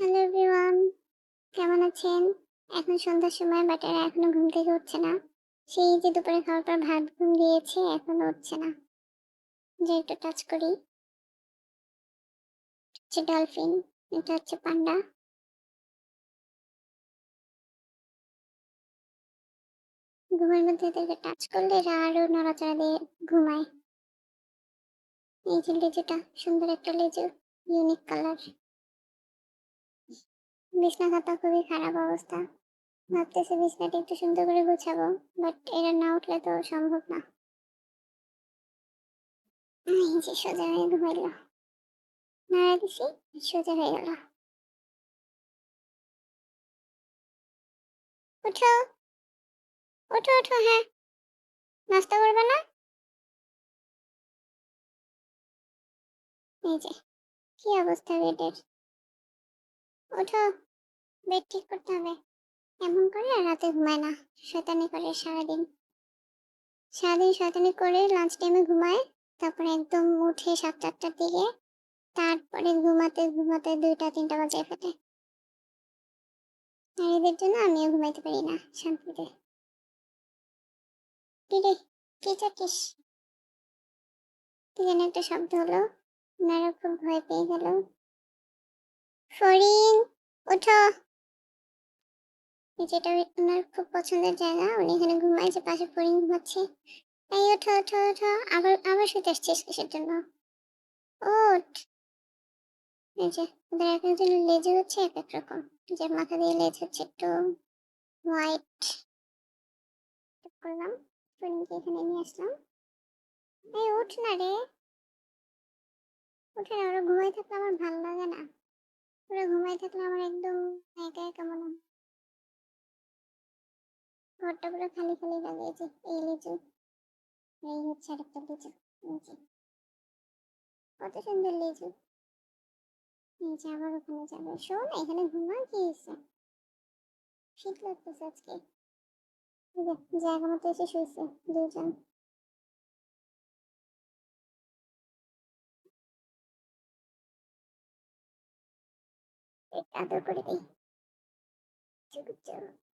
Hello everyone, কেমন আছেন? এখন সন্ধ্যার সময় বাট এরা এখনো ঘুম থেকে উঠছে না। সেই যে দুপুরে খাওয়ার পর ভাত ঘুম দিয়েছে এখনো উঠছে না। যে একটু টাচ করি। হচ্ছে ডলফিন, এটা হচ্ছে পান্ডা। ঘুমের মধ্যে এদেরকে টাচ করলে এরা আরো নড়াচড়া দিয়ে ঘুমায়। এই যে লেজুটা, সুন্দর একটা লেজু, ইউনিক কালার। বিছনা খাতা খুবই খারাপ অবস্থা। ভাবতেছি বিছনাটা একটু সুন্দর করে গুছাবো, বাট এরা না উঠলে তো সম্ভব না। এই যে সোজা হয়ে ঘুমাইলো। নাড়া দিছি, সোজা হয়ে গেল। উঠো, ওঠো, ওঠো, হ্যাঁ। নাস্তা করবে না? এই যে, কি অবস্থা বেডের? ওঠো, বেড ঠিক করতে হবে। এমন করে আর রাতে ঘুমায় না। শয়তানি করে সারাদিন। সারাদিন শয়তানি করে লাঞ্চ টাইমে ঘুমায়। তারপরে একদম উঠে ৭টা-৮টার দিকে। তারপরে ঘুমাতে ঘুমাতে ২টা-৩টা বাজায় ফেলে। আর এদের জন্য আমিও ঘুমাইতে পারি না শান্তিতে। কিরে, কি চাচ্ছিস? কি যেন একটা শব্দ হলো। ওনারা খুব ভয় পেয়ে গেল। ফড়িং, ওঠো। যেটা উনার খুব পছন্দের জায়গা। উনি এখানে ঘুমায়, যে পাশে ফড়িং ঘুমাচ্ছে। এই ওঠো, ওঠো, ওঠো। আবার আবার শুতে আসছিস কিসের জন্য? ওঠ। এই যে ওদের এক একজনের লেজ হচ্ছে এক এক রকম। যে মাথা দিয়ে লেজ হচ্ছে একটু হোয়াইট করলাম। ফড়িংকে এখানে নিয়ে আসলাম। এই ওঠ না রে। উঠে না, ওরা ঘুমাই থাকলে আমার ভালো লাগে না। ওরা ঘুমাই থাকলে আমার একদম একা একা মনে হয়। ঘরটা পুরো খালি খালি লাগে। এই যে এই লিচু, এই হচ্ছে আরেকটা লিচু। এই যে কত সুন্দর লিচু। এই যে আবার ওখানে যাবে। শোন, এখানে ঘুমা, কি হয়েছে? শীত লাগতেছে আজকে। এই যে জায়গা মতো এসে শুয়েছে দুজন। একটু আদর করে দিই। চুপ চুপ।